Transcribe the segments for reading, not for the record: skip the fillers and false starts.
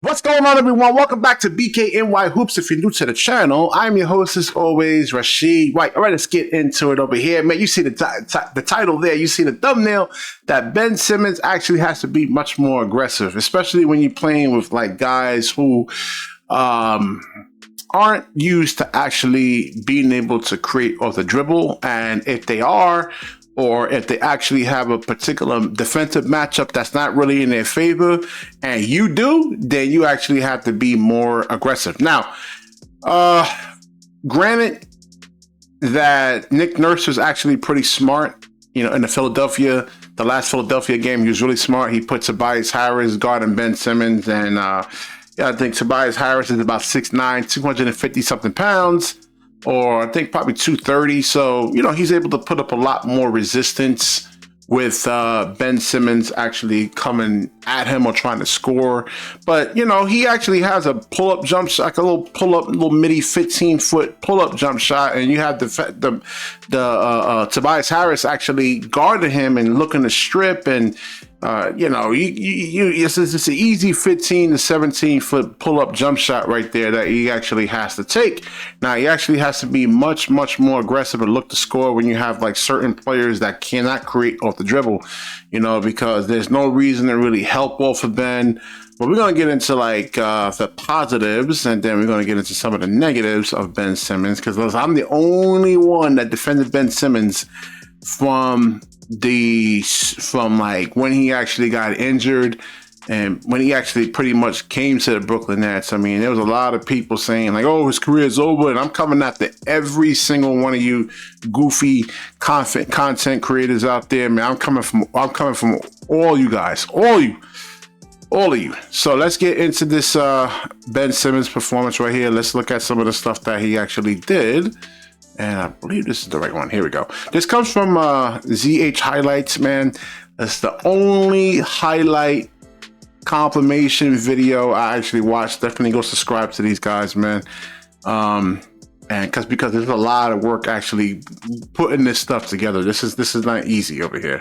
What's going on, everyone? Welcome back to BKNY Hoops. If you're new to the channel, I'm your host, as always, Rashid. Right, all right, let's get into it over here. Man, you see the title there. You see the thumbnail that Ben Simmons actually has to be much more aggressive, especially when you're playing with, like, guys who aren't used to actually being able to create off the dribble. And if they are, or if they actually have a particular defensive matchup that's not really in their favor, and you do, then you actually have to be more aggressive. Now, granted that Nick Nurse was actually pretty smart, in the last Philadelphia game, he was really smart. He put Tobias Harris guarding Ben Simmons, and I think Tobias Harris is about 6'9", 250 something pounds. Or I think probably 230. So, he's able to put up a lot more resistance with Ben Simmons actually coming at him or trying to score. But, he actually has a pull-up jump shot, like a little pull-up, little midi 15-foot pull-up jump shot. And you have the Tobias Harris actually guarding him and looking to strip. And, it's an easy 15 to 17-foot pull-up jump shot right there that he actually has to take. Now, he actually has to be much, much more aggressive and look to score when you have, like, certain players that cannot create off the dribble, because there's no reason to really help off of Ben. But we're going to get into, like, the positives, and then we're going to get into some of the negatives of Ben Simmons, because I'm the only one that defended Ben Simmons from like when he actually got injured and when he actually pretty much came to the Brooklyn Nets. I mean, there was a lot of people saying, like, oh, his career's over, and I'm coming after every single one of you goofy content creators out there, man. I'm coming from all you guys, all of you. So let's get into this Ben Simmons performance right here. Let's look at some of the stuff that he actually did. And I believe this is the right one. Here we go. This comes from ZH Highlights, man. That's the only highlight compilation video I actually watched. Definitely go subscribe to these guys, man. And because there's a lot of work actually putting this stuff together. This is not easy over here.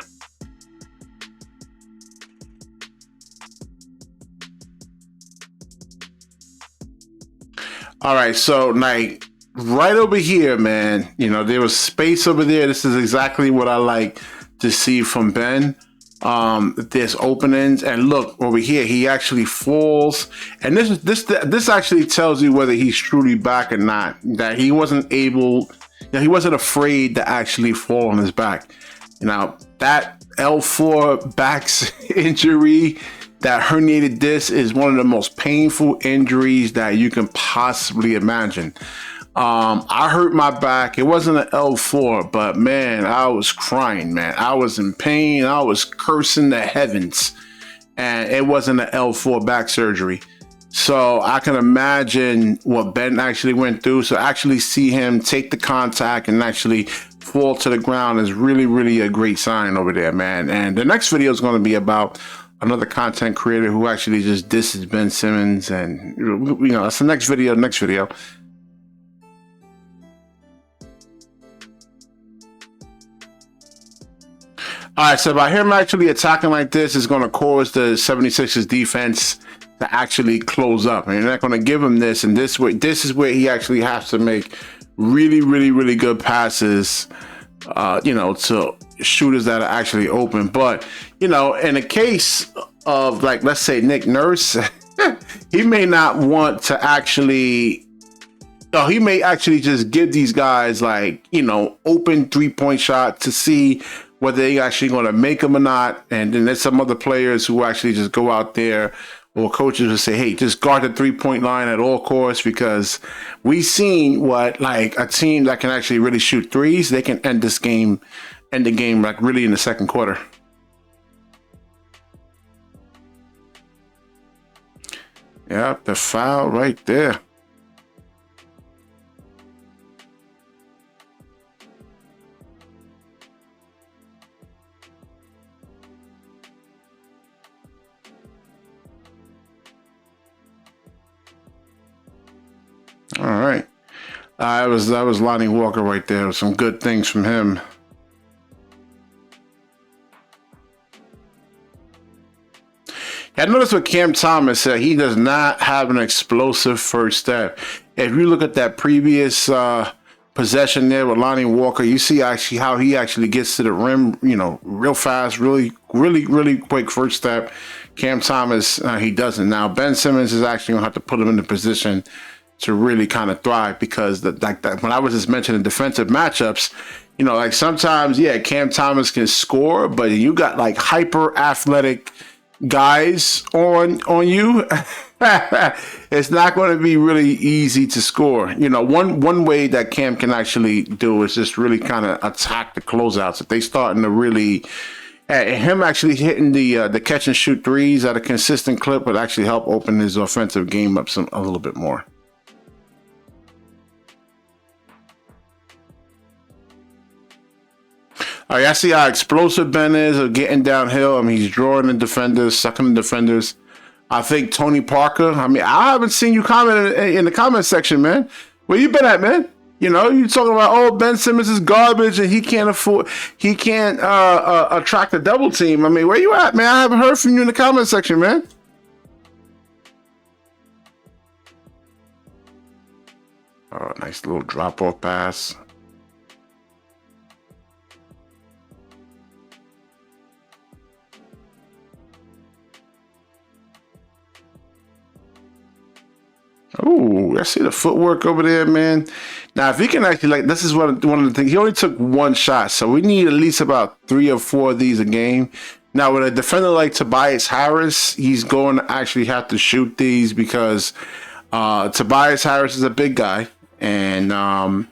All right, so like right over here, man, there was space over there. This is exactly what I like to see from Ben. There's openings, and look over here, he actually falls, and this actually tells you whether he's truly back or not. That he wasn't afraid to actually fall on his back. That L4 back injury, that herniated disc, is one of the most painful injuries that you can possibly imagine. I hurt my back. It wasn't an L4, but man, I was crying, man. I was in pain. I was cursing the heavens, and it wasn't an L4 back surgery. So I can imagine what Ben actually went through. So actually see him take the contact and actually fall to the ground is really, really a great sign over there, man. And the next video is going to be about another content creator who actually just disses Ben Simmons, and that's the next video. All right, so by him actually attacking like this is going to cause the 76ers defense to actually close up. And you're not going to give him this. And this is where he actually has to make really, really, really good passes, to shooters that are actually open. But, in the case of, like, let's say Nick Nurse, he may not want to actually... he may actually just give these guys, like, open three-point shot to see whether they actually going to make them or not. And then there's some other players who actually just go out there, or coaches will say, hey, just guard the three-point line at all costs, because we've seen what, like, a team that can actually really shoot threes, they can end the game like really in the second quarter. Yep, the foul right there. All right. That was Lonnie Walker right there. Some good things from him. I noticed what Cam Thomas said. He does not have an explosive first step. If you look at that previous possession there with Lonnie Walker, you see actually how he actually gets to the rim, real fast, really quick first step. Cam Thomas, he doesn't. Now Ben Simmons is actually gonna have to put him in the position to really kind of thrive, because when I was just mentioning defensive matchups, like sometimes, yeah, Cam Thomas can score, but you got like hyper athletic guys on you. It's not going to be really easy to score. One way that Cam can actually do is just really kind of attack the closeouts. If they starting to really, him actually hitting the catch and shoot threes at a consistent clip would actually help open his offensive game up a little bit more. All right, I see how explosive Ben is of getting downhill. I mean, he's drawing the defenders, sucking the defenders. I think Tony Parker. I mean, I haven't seen you comment in the comment section, man. Where you been at, man? You talking about, Ben Simmons is garbage and he can't attract a double team. I mean, where you at, man? I haven't heard from you in the comment section, man. Oh, nice little drop off pass. Oh, I see the footwork over there, man. Now, if he can actually, this is one of the things. He only took one shot, so we need at least about 3 or 4 of these a game. Now, with a defender like Tobias Harris, he's going to actually have to shoot these, because Tobias Harris is a big guy, and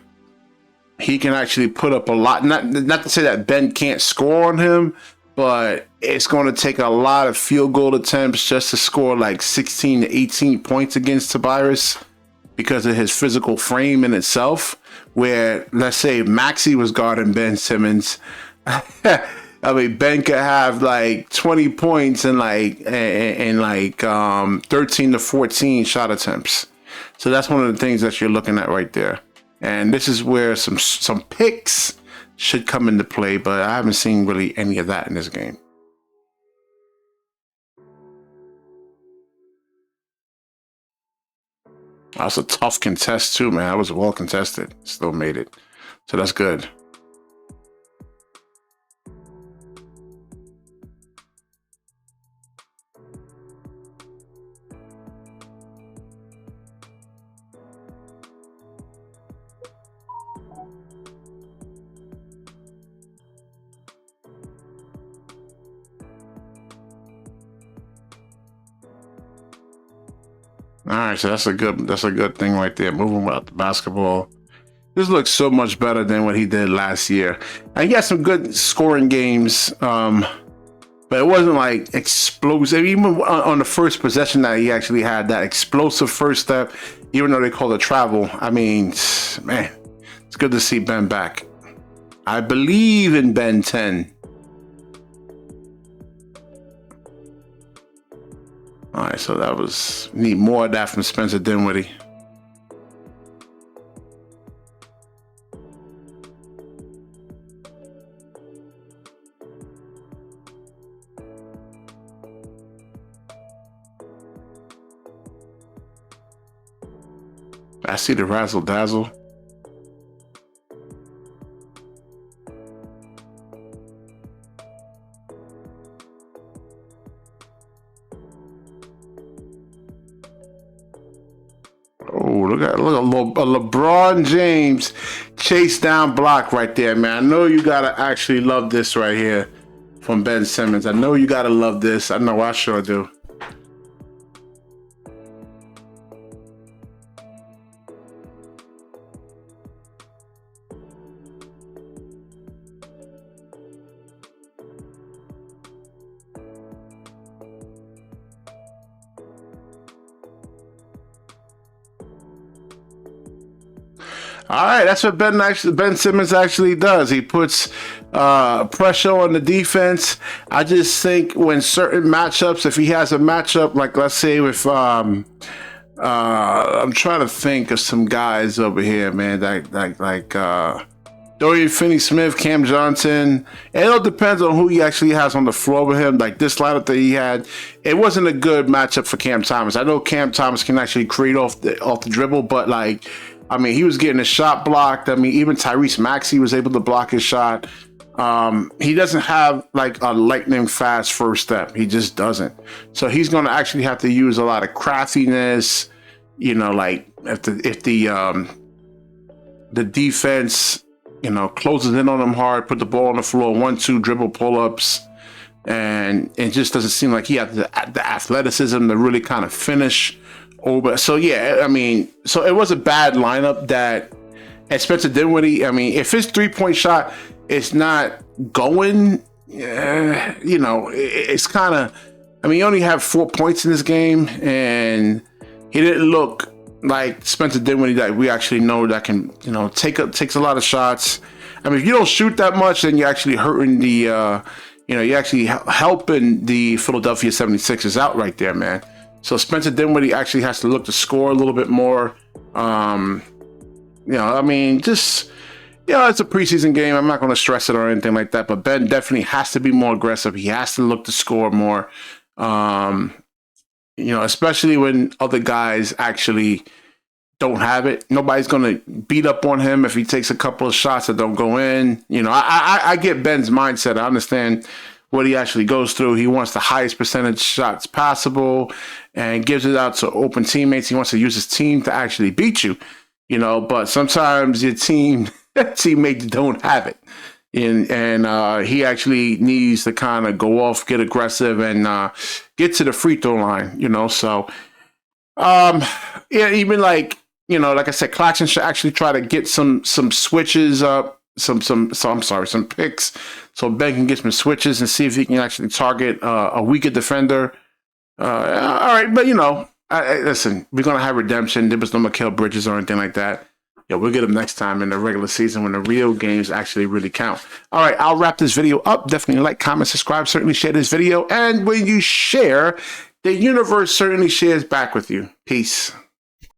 he can actually put up a lot. Not to say that Ben can't score on him, but it's going to take a lot of field goal attempts just to score like 16 to 18 points against Tobias, because of his physical frame in itself. Where, let's say, Maxey was guarding Ben Simmons, I mean, Ben could have like 20 points and 13 to 14 shot attempts. So that's one of the things that you're looking at right there. And this is where some picks should come into play, but I haven't seen really any of that in this game. That was a tough contest too, man. That was well contested. Still made it. So that's good. All right, so that's a good thing right there. Moving without the basketball. This looks so much better than what he did last year. And he had some good scoring games, but it wasn't like explosive. Even on the first possession that he actually had that explosive first step, even though they call it travel. I mean, man, it's good to see Ben back. I believe in Ben 10. All right, so need more of that from Spencer Dinwiddie. I see the razzle dazzle. Oh, look at a LeBron James chase down block right there, man. I know you gotta actually love this right here from Ben Simmons. I know you gotta love this. I know I sure do. All right, that's what Ben Simmons actually does. He puts pressure on the defense. I just think when certain matchups, if he has a matchup, like let's say with, I'm trying to think of some guys over here, man, like Dorian Finney-Smith, Cam Johnson. It all depends on who he actually has on the floor with him. Like this lineup that he had, it wasn't a good matchup for Cam Thomas. I know Cam Thomas can actually create off the dribble, but like, I mean, he was getting his shot blocked. I mean, even Tyrese Maxey was able to block his shot. He doesn't have like a lightning fast first step. He just doesn't. So he's going to actually have to use a lot of craftiness. You know, like if the defense, you know, closes in on him hard, put the ball on the floor, 1-2 dribble pull-ups, and it just doesn't seem like he has the athleticism to really kind of finish over. So yeah, I mean, so it was a bad lineup that, and Spencer Dinwiddie, I mean, if his 3-point shot is not going, you know, it's kind of, I mean, he only had 4 points in this game, and he didn't look like Spencer Dinwiddie that we actually know that can, you know, takes a lot of shots. I mean, if you don't shoot that much, then you're actually hurting the, you know, you're actually helping the Philadelphia 76ers out right there, man. So Spencer Dinwiddie actually has to look to score a little bit more. You know, I mean, just, you know, it's a preseason game. I'm not going to stress it or anything like that, but Ben definitely has to be more aggressive. He has to look to score more. You know, especially when other guys actually don't have it. Nobody's going to beat up on him if he takes a couple of shots that don't go in. You know, I get Ben's mindset. I understand what he actually goes through. He wants the highest percentage shots possible and gives it out to open teammates. He wants to use his team to actually beat you, you know, but sometimes your teammates don't have it. And he actually needs to kind of go off, get aggressive, and get to the free throw line, you know. So, yeah, even like, you know, like I said, Claxton should actually try to get some switches up, some picks, so Ben can get some switches and see if he can actually target a weaker defender. All right, but you know, listen, we're gonna have redemption. There was no Mikal Bridges or anything like that. Yeah, we'll get them next time in the regular season when the real games actually really count. All right, I'll wrap this video up. Definitely like, comment, subscribe, certainly share this video. And when you share, the universe certainly shares back with you. Peace.